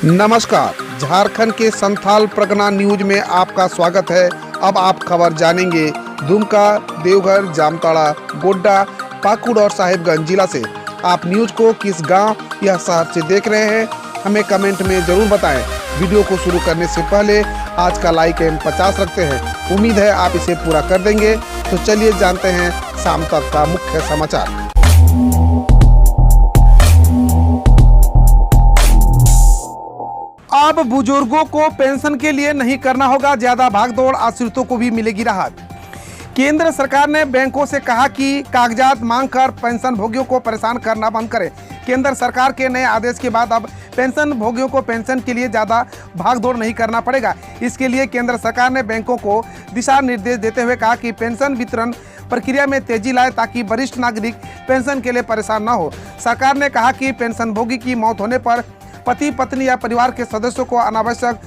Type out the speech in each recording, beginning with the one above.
नमस्कार, झारखंड के संथाल परगना न्यूज में आपका स्वागत है। अब आप खबर जानेंगे दुमका, देवघर, जामताड़ा, गोड्डा, पाकुड़ और साहिबगंज जिला से। आप न्यूज को किस गांव या शहर से देख रहे हैं, हमें कमेंट में जरूर बताएं। वीडियो को शुरू करने से पहले आज का लाइक एम 50 रखते हैं। उम्मीद है आप इसे पूरा कर देंगे। तो चलिए जानते हैं शाम तक का मुख्य समाचार। अब बुजुर्गों को पेंशन के लिए नहीं करना होगा ज्यादा भागदौड़, आश्रितों को भी मिलेगी राहत। केंद्र सरकार ने बैंकों से कहा कि कागजात मांगकर पेंशन भोगियों को परेशान करना बंद करें। केंद्र सरकार के नए आदेश के बाद अब पेंशन भोगियों को पेंशन के लिए ज़्यादा भागदौड़ नहीं करना पड़ेगा। इसके लिए केंद्र सरकार ने बैंकों को दिशा निर्देश देते हुए कहा कि पेंशन वितरण प्रक्रिया में तेजी लाए ताकि वरिष्ठ नागरिक पेंशन के लिए परेशान न हो। सरकार ने कहा कि पेंशन भोगी की मौत होने पर पति, पत्नी या परिवार के सदस्यों को अनावश्यक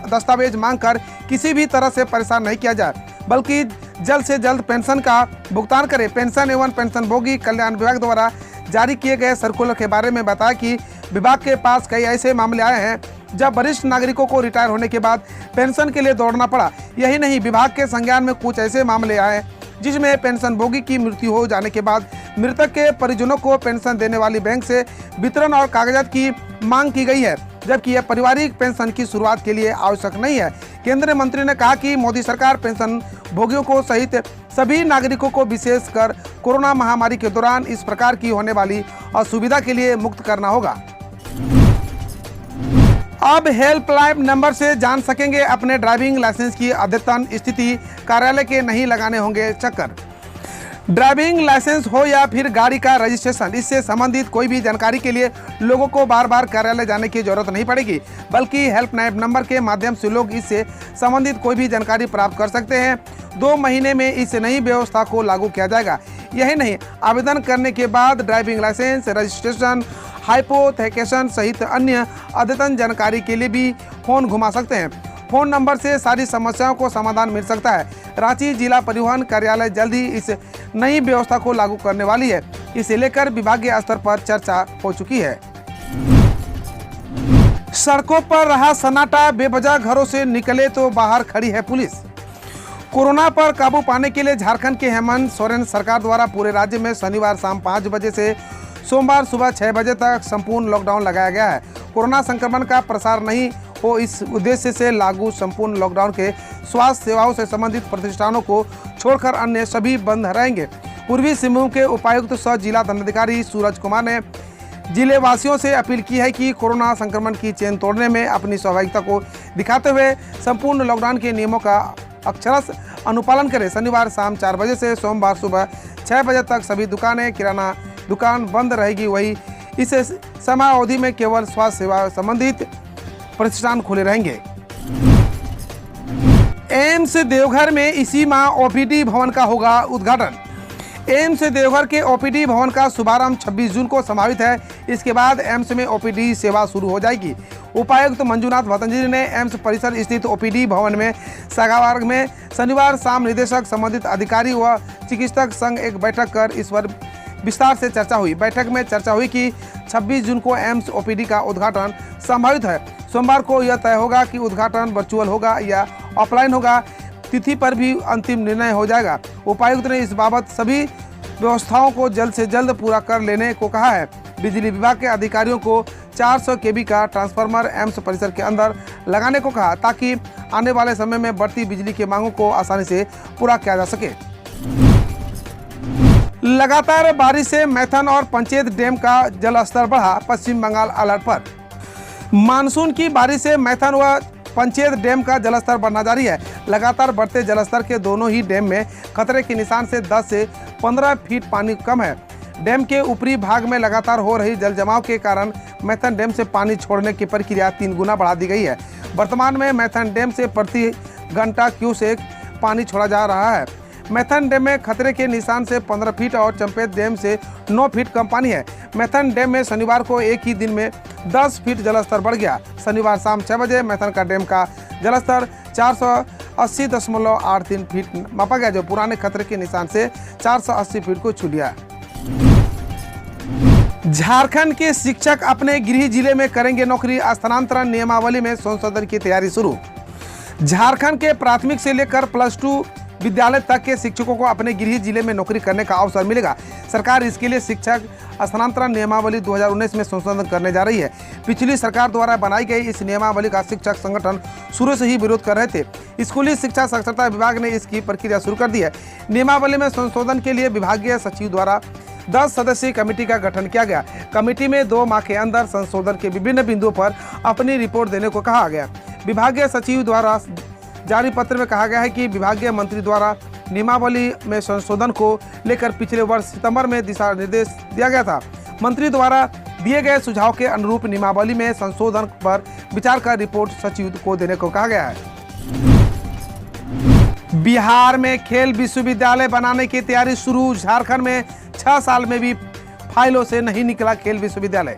दस्तावेज मांगकर किसी भी तरह से परेशान नहीं किया जाए, बल्कि जल्द से जल्द पेंशन का भुगतान करें। पेंशन एवं पेंशनभोगी कल्याण विभाग द्वारा जारी किए गए सर्कुलर के बारे में बताया कि विभाग के पास कई ऐसे मामले आए हैं जब वरिष्ठ नागरिकों को रिटायर होने के बाद पेंशन के लिए दौड़ना पड़ा। यही नहीं, विभाग के संज्ञान में कुछ ऐसे मामले आए जिसमें पेंशनभोगी की मृत्यु हो जाने के बाद मृतक के परिजनों को पेंशन देने वाली बैंक से वितरण और कागजात की मांग की गई है, जबकि यह पारिवारिक पेंशन की शुरुआत के लिए आवश्यक नहीं है। केंद्रीय मंत्री ने कहा कि मोदी सरकार पेंशन भोगियों को सहित सभी नागरिकों को विशेषकर कोरोना महामारी के दौरान इस प्रकार की होने वाली असुविधा के लिए मुक्त करना होगा। अब हेल्पलाइन नंबर से जान सकेंगे अपने ड्राइविंग लाइसेंस की अद्यतन स्थिति, कार्यालय के नहीं लगाने होंगे चक्कर। ड्राइविंग लाइसेंस हो या फिर गाड़ी का रजिस्ट्रेशन, इससे संबंधित कोई भी जानकारी के लिए लोगों को बार बार कार्यालय जाने की जरूरत नहीं पड़ेगी, बल्कि हेल्पलाइन नंबर के माध्यम से लोग इससे संबंधित कोई भी जानकारी प्राप्त कर सकते हैं। 2 महीने में इस नई व्यवस्था को लागू किया जाएगा। यही नहीं, आवेदन करने के बाद ड्राइविंग लाइसेंस, रजिस्ट्रेशन, हाइपोथेकेशन सहित अन्य अद्यतन जानकारी के लिए भी फोन घुमा सकते हैं। फोन नंबर से सारी समस्याओं को समाधान मिल सकता है। रांची जिला परिवहन कार्यालय जल्द ही इस नई व्यवस्था को लागू करने वाली है। इसे लेकर विभागीय स्तर पर चर्चा हो चुकी है। सड़कों पर रहा सन्नाटा, बेवजह घरों से निकले तो बाहर खड़ी है पुलिस। कोरोना पर काबू पाने के लिए झारखंड के हेमंत सोरेन सरकार द्वारा पूरे राज्य में शनिवार शाम 5 बजे से सोमवार सुबह 6 बजे तक संपूर्ण लॉकडाउन लगाया गया है। कोरोना संक्रमण का प्रसार नहीं हो, इस उद्देश्य से लागू संपूर्ण लॉकडाउन के स्वास्थ्य सेवाओं से संबंधित प्रतिष्ठानों को छोड़कर अन्य सभी बंद रहेंगे। पूर्वी सिंहभूम के उपायुक्त सह जिला दंडाधिकारी सूरज कुमार ने जिले वासियों से अपील की है कि कोरोना संक्रमण की चेन तोड़ने में अपनी सहभागिता को दिखाते हुए संपूर्ण लॉकडाउन के नियमों का अक्षरश अनुपालन करें। शनिवार शाम 4 बजे से सोमवार सुबह 6 बजे तक सभी दुकानें, किराना दुकान बंद रहेगी। वही इस समय अवधि में केवल स्वास्थ्य सेवा संबंधित प्रतिष्ठान खुले रहेंगे। एम्स देवघर में इसी माह ओपीडी भवन का होगा उद्घाटन। एम्स देवघर के ओपीडी भवन का शुभारंभ 26 जून को संभावित है। इसके बाद एम्स में ओपीडी सेवा शुरू हो जाएगी। उपायुक्त मंजुनाथ भतंजलि ने एम्स परिसर स्थित ओपीडी भवन में सगावार में शनिवार शाम निदेशक, संबंधित अधिकारी व चिकित्सक संघ एक बैठक कर इस पर विस्तार से चर्चा हुई। बैठक में चर्चा हुई कि 26 जून को एम्स ओपीडी का उद्घाटन संभावित है। सोमवार को यह तय होगा कि उद्घाटन वर्चुअल होगा या ऑफलाइन होगा। तिथि पर भी अंतिम निर्णय हो जाएगा। उपायुक्त ने इस बाबत सभी व्यवस्थाओं को जल्द से जल्द पूरा कर लेने को कहा है। बिजली विभाग के अधिकारियों को 400 kV का ट्रांसफार्मर एम्स परिसर के अंदर लगाने को कहा, ताकि आने वाले समय में बढ़ती बिजली की मांगों को आसानी से पूरा किया जा सके। लगातार बारिश से मैथन और पंचेत डैम का जलस्तर बढ़ा, पश्चिम बंगाल अलर्ट पर। मानसून की बारिश से मैथन व पंचेत डैम का जलस्तर बढ़ना जारी है। लगातार बढ़ते जलस्तर के दोनों ही डैम में खतरे के निशान से 10 से 15 फीट पानी कम है। डैम के ऊपरी भाग में लगातार हो रही जल जमाव के कारण मैथन डैम से पानी छोड़ने की प्रक्रिया 3 गुना बढ़ा दी गई है। वर्तमान में मैथन डैम से प्रति घंटा क्यूसेक पानी छोड़ा जा रहा है। मैथन डैम में खतरे के निशान से 15 फीट और चंपेत डैम से 9 फीट कम पानी है। मैथन डैम में शनिवार को एक ही दिन में 10 फीट जलस्तर बढ़ गया। शनिवार शाम 6 बजे मैथन का डैम का जलस्तर 480.83 फीट मापा गया, जो पुराने खतरे के निशान से 480 फीट को छू लिया। झारखंड के शिक्षक अपने गृह जिले में करेंगे नौकरी, स्थानांतरण नियमावली में संशोधन की तैयारी शुरू। झारखंड के प्राथमिक से लेकर +2 विद्यालय तक के शिक्षकों को अपने गृह जिले में नौकरी करने का अवसर मिलेगा। सरकार इसके लिए शिक्षक स्थानांतरण नियमावली 2019 में संशोधन करने जा रही है। पिछली सरकार द्वारा बनाई गई इस नियमावली का शिक्षक संगठन शुरू से ही विरोध कर रहे थे। स्कूली शिक्षा साक्षरता विभाग ने इसकी प्रक्रिया शुरू कर दी है। नियमावली में संशोधन के लिए विभागीय सचिव द्वारा 10 सदस्यीय कमेटी का गठन किया गया। कमेटी में 2 माह के अंदर संशोधन के विभिन्न बिंदुओं पर अपनी रिपोर्ट देने को कहा गया। विभागीय सचिव द्वारा जारी पत्र में कहा गया है कि विभागीय मंत्री द्वारा नियमावली में संशोधन को लेकर पिछले वर्ष सितंबर में दिशा निर्देश दिया गया था। मंत्री द्वारा दिए गए सुझाव के अनुरूप नियमावली में संशोधन पर विचार कर रिपोर्ट सचिव को देने को कहा गया है। बिहार में खेल विश्वविद्यालय बनाने की तैयारी शुरू। झारखंड में 6 साल में भी फाइलों से नहीं निकला खेल विश्वविद्यालय।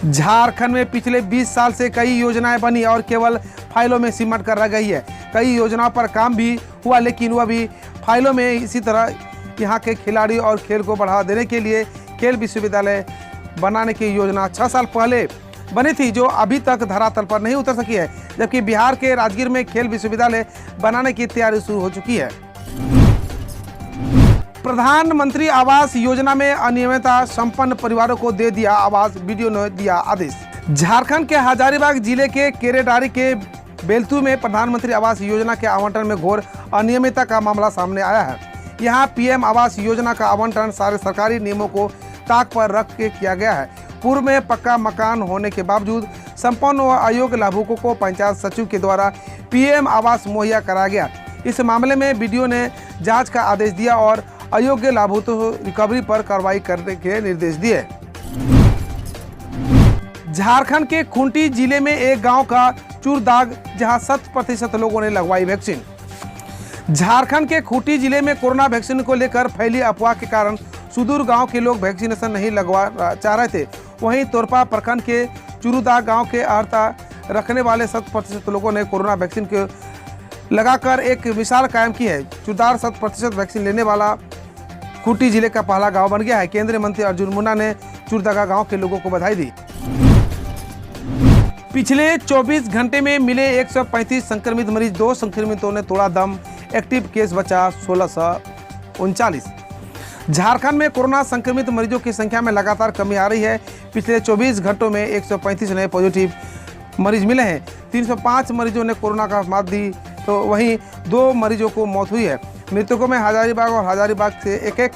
झारखंड में पिछले 20 साल से कई योजनाएं बनी और केवल फाइलों में सिमट कर रह गई है। कई योजनाओं पर काम भी हुआ, लेकिन वह भी फाइलों में। इसी तरह यहाँ के खिलाड़ी और खेल को बढ़ावा देने के लिए खेल विश्वविद्यालय बनाने की योजना 6 साल पहले बनी थी, जो अभी तक धरातल पर नहीं उतर सकी है। जबकि बिहार के राजगीर में खेल विश्वविद्यालय बनाने की तैयारी शुरू हो चुकी है। प्रधानमंत्री आवास योजना में अनियमितता, संपन्न परिवारों को दे दिया आवास, वीडियो ने दिया आदेश। झारखंड के हजारीबाग जिले के केरेडारी के बेलतू में प्रधानमंत्री आवास योजना के आवंटन में घोर अनियमितता का मामला सामने आया है। यहाँ पीएम आवास योजना का आवंटन सारे सरकारी नियमों को ताक पर रख के किया गया है। पूर्व में पक्का मकान होने के बावजूद संपन्न व अयोग्य लाभुकों को पंचायत सचिव के द्वारा पीएम आवास मुहैया कराया गया। इस मामले में बीडीओ ने जांच का आदेश दिया और अयोग्य लाभुकों को रिकवरी पर कार्रवाई करने के निर्देश दिए। झारखंड के खूंटी जिले में एक गांव का चूरदाग, जहां 100% लोगों ने लगवाई वैक्सीन। झारखंड के खूंटी जिले में कोरोना वैक्सीन को लेकर फैली अफवाह के कारण सुदूर गांव के लोग वैक्सीनेशन नहीं लगवा चाह रहे थे। वहीं तोरपा प्रखंड के चूरदाग गांव के अर्हता रखने वाले 100% लोगों ने कोरोना वैक्सीन को लगाकर एक मिसाल कायम की है। चूरदाग 100% वैक्सीन लेने वाला खूंटी जिले का पहला गांव बन गया है। केंद्रीय मंत्री अर्जुन मुंडा ने चूरदागा गांव के लोगों को बधाई दी। पिछले 24 घंटे में मिले 135 संक्रमित मरीज, 2 संक्रमितों ने तोड़ा दम, एक्टिव केस बचा 1639। झारखंड में कोरोना संक्रमित मरीजों की संख्या में लगातार कमी आ रही है। पिछले 24 घंटों में 135 नए पॉजिटिव मरीज मिले हैं। 305 मरीजों ने कोरोना का मात दी, तो वहीं 2 मरीजों को मौत हुई है। मृतकों में हजारीबाग और हजारीबाग से एक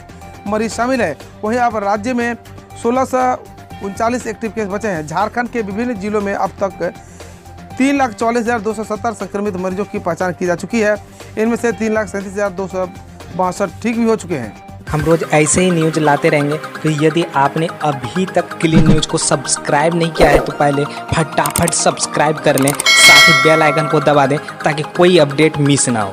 मरीज शामिल है। वहीं अब राज्य में 1639 एक्टिव केस बचे हैं। झारखंड के विभिन्न जिलों में अब तक 3,44,270 संक्रमित मरीजों की पहचान की जा चुकी है। इनमें से 3,37,262 ठीक भी हो चुके हैं। हम रोज ऐसे ही न्यूज लाते रहेंगे, तो यदि आपने अभी तक क्लीन न्यूज को सब्सक्राइब नहीं किया है तो पहले फटाफट सब्सक्राइब कर लें, साथ ही बेल आइकन को दबा दें ताकि कोई अपडेट मिस ना हो।